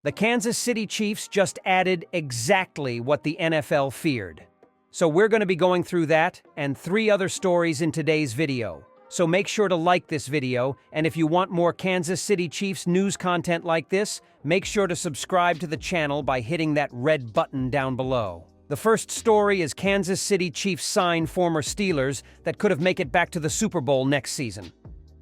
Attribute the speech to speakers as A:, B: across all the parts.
A: The Kansas City Chiefs just added exactly what the NFL feared. So we're going to be going through that and 3 other stories in today's video. So make sure to like this video, and if you want more Kansas City Chiefs news content like this, make sure to subscribe to the channel by hitting that red button down below. The first story is Kansas City Chiefs sign former Steelers that could have make it back to the Super Bowl next season.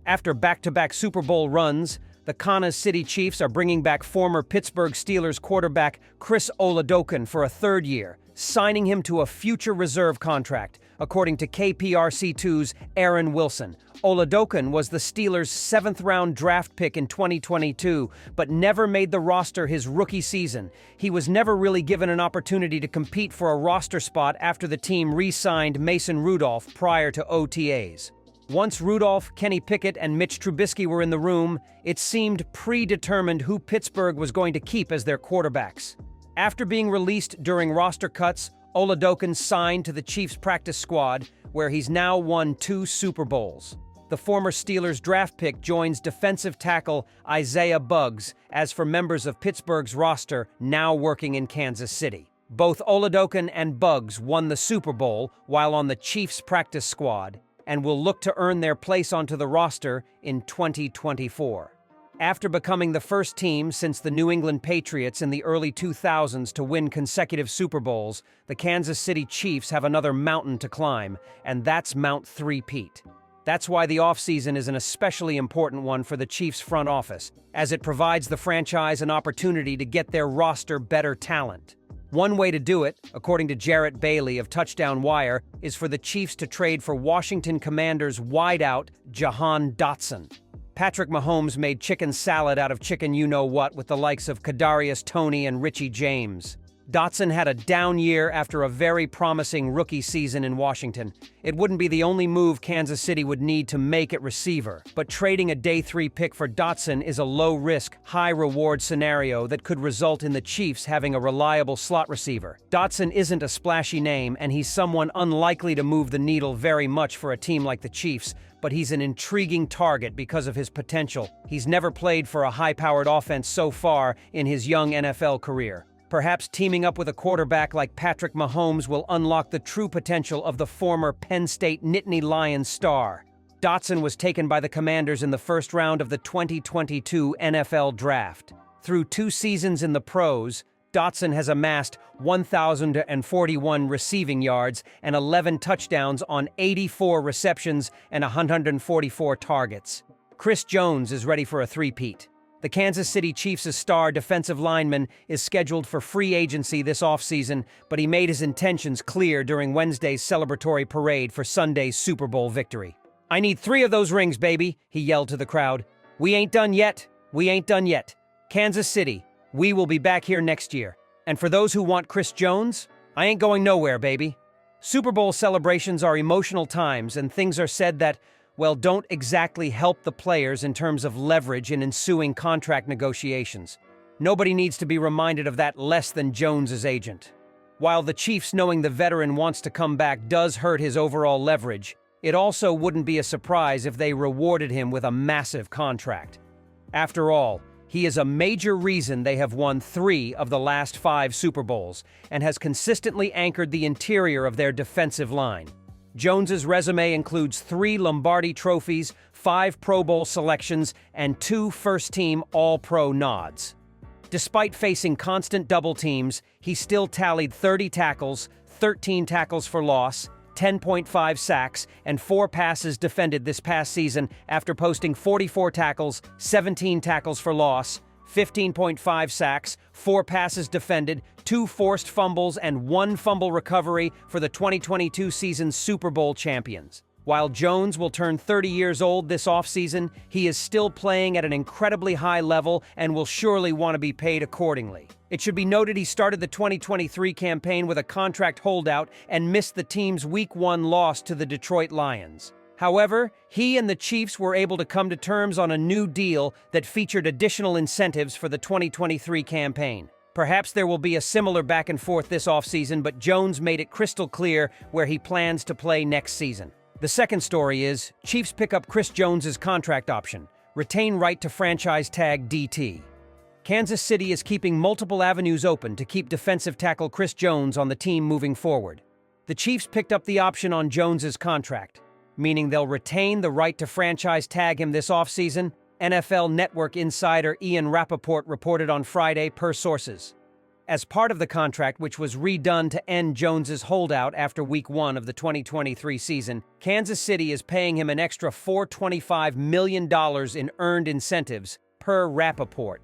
A: After back-to-back Super Bowl runs, the Kansas City Chiefs are bringing back former Pittsburgh Steelers quarterback Chris Oladokun for a 3rd year, signing him to a future reserve contract, according to KPRC2's Aaron Wilson. Oladokun was the Steelers' 7th-round draft pick in 2022, but never made the roster his rookie season. He was never really given an opportunity to compete for a roster spot after the team re-signed Mason Rudolph prior to OTAs. Once Rudolph, Kenny Pickett, and Mitch Trubisky were in the room, it seemed predetermined who Pittsburgh was going to keep as their quarterbacks. After being released during roster cuts, Oladokun signed to the Chiefs practice squad, where he's now won 2 Super Bowls. The former Steelers draft pick joins defensive tackle Isaiah Buggs as for members of Pittsburgh's roster now working in Kansas City. Both Oladokun and Buggs won the Super Bowl while on the Chiefs practice squad, and will look to earn their place onto the roster in 2024. After becoming the first team since the New England Patriots in the early 2000s to win consecutive Super Bowls, the Kansas City Chiefs have another mountain to climb, and that's Mount Three-Peat. That's why the offseason is an especially important one for the Chiefs front office, as it provides the franchise an opportunity to get their roster better talent. One way to do it, according to Jarrett Bailey of Touchdown Wire, is for the Chiefs to trade for Washington Commanders wideout Jahan Dotson. Patrick Mahomes made chicken salad out of chicken you-know-what with the likes of Kadarius Toney and Richie James. Dotson had a down year after a very promising rookie season in Washington. It wouldn't be the only move Kansas City would need to make at receiver, but trading a day 3 pick for Dotson is a low-risk, high-reward scenario that could result in the Chiefs having a reliable slot receiver. Dotson isn't a splashy name, and he's someone unlikely to move the needle very much for a team like the Chiefs, but he's an intriguing target because of his potential. He's never played for a high-powered offense so far in his young NFL career. Perhaps teaming up with a quarterback like Patrick Mahomes will unlock the true potential of the former Penn State Nittany Lions star. Dotson was taken by the Commanders in the 1st round of the 2022 NFL Draft. Through 2 seasons in the pros, Dotson has amassed 1,041 receiving yards and 11 touchdowns on 84 receptions and 144 targets. Chris Jones is ready for a three-peat. The Kansas City Chiefs' star defensive lineman is scheduled for free agency this offseason, but he made his intentions clear during Wednesday's celebratory parade for Sunday's Super Bowl victory. "I need 3 of those rings, baby," he yelled to the crowd. "We ain't done yet. We ain't done yet. Kansas City, we will be back here next year. And for those who want Chris Jones, I ain't going nowhere, baby." Super Bowl celebrations are emotional times, and things are said that, well, don't exactly help the players in terms of leverage in ensuing contract negotiations. Nobody needs to be reminded of that less than Jones's agent. While the Chiefs knowing the veteran wants to come back does hurt his overall leverage, it also wouldn't be a surprise if they rewarded him with a massive contract. After all, he is a major reason they have won 3 of the last 5 Super Bowls and has consistently anchored the interior of their defensive line. Jones's resume includes 3 Lombardi trophies, 5 Pro Bowl selections, and 2 first-team All-Pro nods. Despite facing constant double teams, he still tallied 30 tackles, 13 tackles for loss, 10.5 sacks, and 4 passes defended this past season after posting 44 tackles, 17 tackles for loss, 15.5 sacks, 4 passes defended, 2 forced fumbles, and 1 fumble recovery for the 2022 season's Super Bowl champions. While Jones will turn 30 years old this offseason, he is still playing at an incredibly high level and will surely want to be paid accordingly. It should be noted he started the 2023 campaign with a contract holdout and missed the team's Week 1 loss to the Detroit Lions. However, he and the Chiefs were able to come to terms on a new deal that featured additional incentives for the 2023 campaign. Perhaps there will be a similar back and forth this offseason, but Jones made it crystal clear where he plans to play next season. The second story is, Chiefs pick up Chris Jones's contract option, retain right to franchise tag DT. Kansas City is keeping multiple avenues open to keep defensive tackle Chris Jones on the team moving forward. The Chiefs picked up the option on Jones's contract, meaning they'll retain the right to franchise tag him this offseason, NFL Network insider Ian Rappaport reported on Friday per sources. As part of the contract, which was redone to end Jones's holdout after Week 1 of the 2023 season, Kansas City is paying him an extra $425 million in earned incentives, per Rappaport.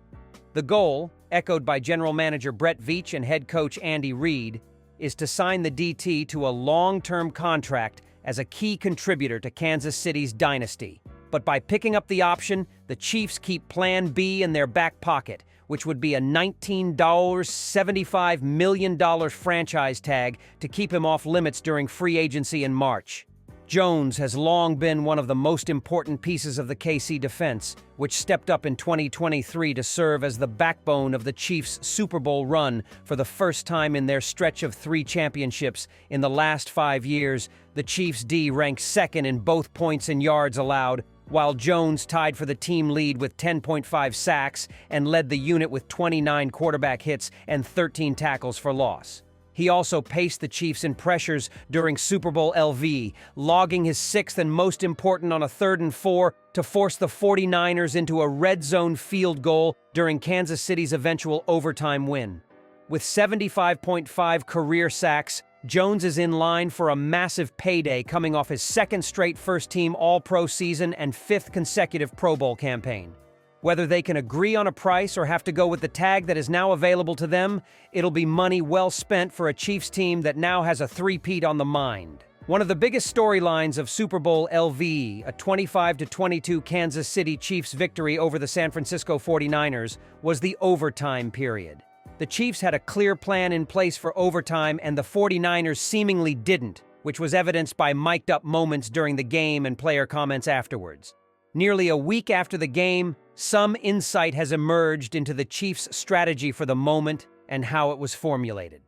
A: The goal, echoed by General Manager Brett Veach and head coach Andy Reid, is to sign the DT to a long-term contract as a key contributor to Kansas City's dynasty. But by picking up the option, the Chiefs keep Plan B in their back pocket, which would be a $19.75 million franchise tag to keep him off limits during free agency in March. Jones has long been one of the most important pieces of the KC defense, which stepped up in 2023 to serve as the backbone of the Chiefs' Super Bowl run for the first time in their stretch of 3 championships in the last 5 years. The Chiefs' D ranked second in both points and yards allowed, while Jones tied for the team lead with 10.5 sacks and led the unit with 29 quarterback hits and 13 tackles for loss. He also paced the Chiefs in pressures during Super Bowl LV, logging his 6th and most important on a 3rd and 4 to force the 49ers into a red zone field goal during Kansas City's eventual overtime win. With 75.5 career sacks, Jones is in line for a massive payday coming off his 2nd straight first-team All-Pro season and 5th consecutive Pro Bowl campaign. Whether they can agree on a price or have to go with the tag that is now available to them, it'll be money well spent for a Chiefs team that now has a three-peat on the mind. One of the biggest storylines of Super Bowl LV, a 25-22 Kansas City Chiefs victory over the San Francisco 49ers, was the overtime period. The Chiefs had a clear plan in place for overtime, and the 49ers seemingly didn't, which was evidenced by mic'd-up moments during the game and player comments afterwards. Nearly a week after the game, some insight has emerged into the Chiefs' strategy for the moment and how it was formulated.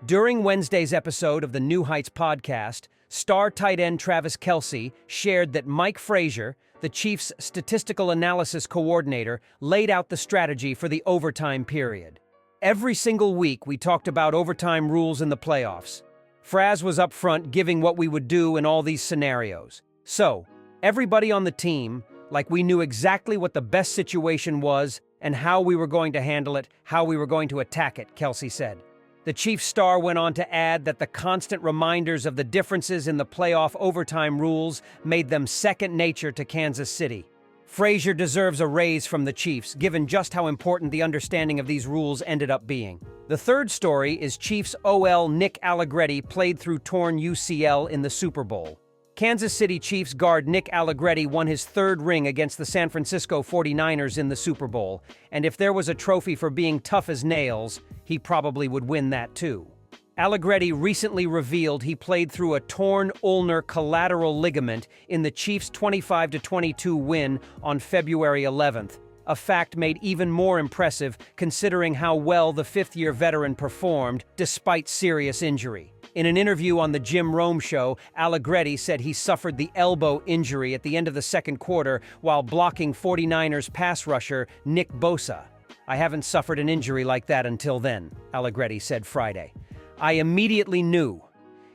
A: During Wednesday's episode of the New Heights podcast, star tight end Travis Kelce shared that Mike Frazier, the Chiefs' statistical analysis coordinator, laid out the strategy for the overtime period. Every single week, we talked about overtime rules in the playoffs. Fraz was up front giving what we would do in all these scenarios. So, everybody on the team, like we knew exactly what the best situation was and how we were going to handle it, how we were going to attack it, Kelce said. The Chiefs star went on to add that the constant reminders of the differences in the playoff overtime rules made them second nature to Kansas City. Frazier deserves a raise from the Chiefs, given just how important the understanding of these rules ended up being. The third story is Chiefs OL Nick Allegretti played through torn UCL in the Super Bowl. Kansas City Chiefs guard Nick Allegretti won his 3rd ring against the San Francisco 49ers in the Super Bowl, and if there was a trophy for being tough as nails, he probably would win that too. Allegretti recently revealed he played through a torn ulnar collateral ligament in the Chiefs' 25-22 win on February 11th, a fact made even more impressive considering how well the 5th-year veteran performed despite serious injury. In an interview on the Jim Rome Show, Allegretti said he suffered the elbow injury at the end of the 2nd quarter while blocking 49ers pass rusher Nick Bosa. "I haven't suffered an injury like that until then," Allegretti said Friday. "I immediately knew.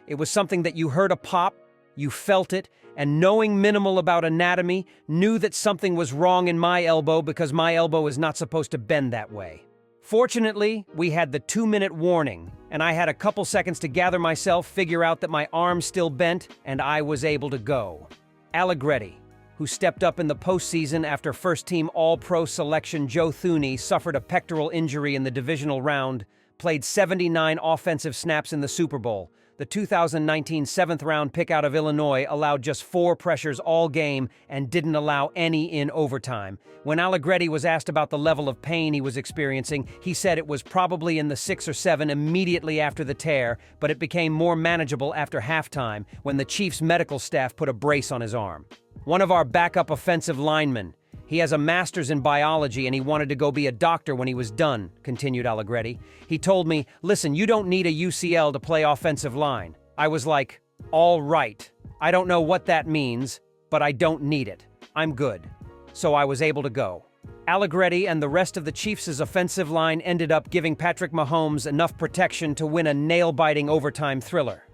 A: It was something that you heard a pop, you felt it, and knowing minimal about anatomy, knew that something was wrong in my elbow because my elbow is not supposed to bend that way. Fortunately, we had the 2-minute warning, and I had a couple seconds to gather myself, figure out that my arm still bent, and I was able to go." Allegretti, who stepped up in the postseason after first-team All-Pro selection Joe Thuney suffered a pectoral injury in the divisional round, played 79 offensive snaps in the Super Bowl. The 2019 7th-round pick out of Illinois allowed just 4 pressures all game and didn't allow any in overtime. When Allegretti was asked about the level of pain he was experiencing, he said it was probably in the 6 or 7 immediately after the tear, but it became more manageable after halftime when the Chiefs' medical staff put a brace on his arm. "One of our backup offensive linemen. He has a master's in biology and he wanted to go be a doctor when he was done," continued Allegretti. "He told me, 'Listen, you don't need a UCL to play offensive line.' I was like, 'All right. I don't know what that means, but I don't need it. I'm good.' So I was able to go." Allegretti and the rest of the Chiefs' offensive line ended up giving Patrick Mahomes enough protection to win a nail-biting overtime thriller.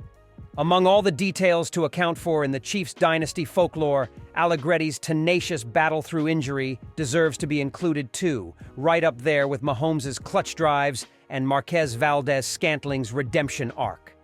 A: Among all the details to account for in the Chiefs' dynasty folklore, Allegretti's tenacious battle through injury deserves to be included too, right up there with Mahomes' clutch drives and Marquez Valdes-Scantling's redemption arc.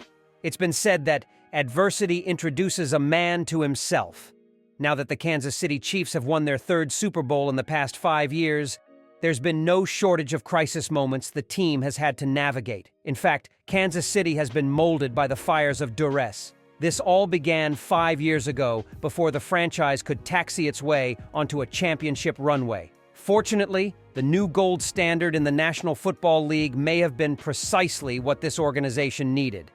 A: It's been said that adversity introduces a man to himself. Now that the Kansas City Chiefs have won their third Super Bowl in the past 5 years, there's been no shortage of crisis moments the team has had to navigate. In fact, Kansas City has been molded by the fires of duress. This all began 5 years ago, before the franchise could taxi its way onto a championship runway. Fortunately, the new gold standard in the National Football League may have been precisely what this organization needed.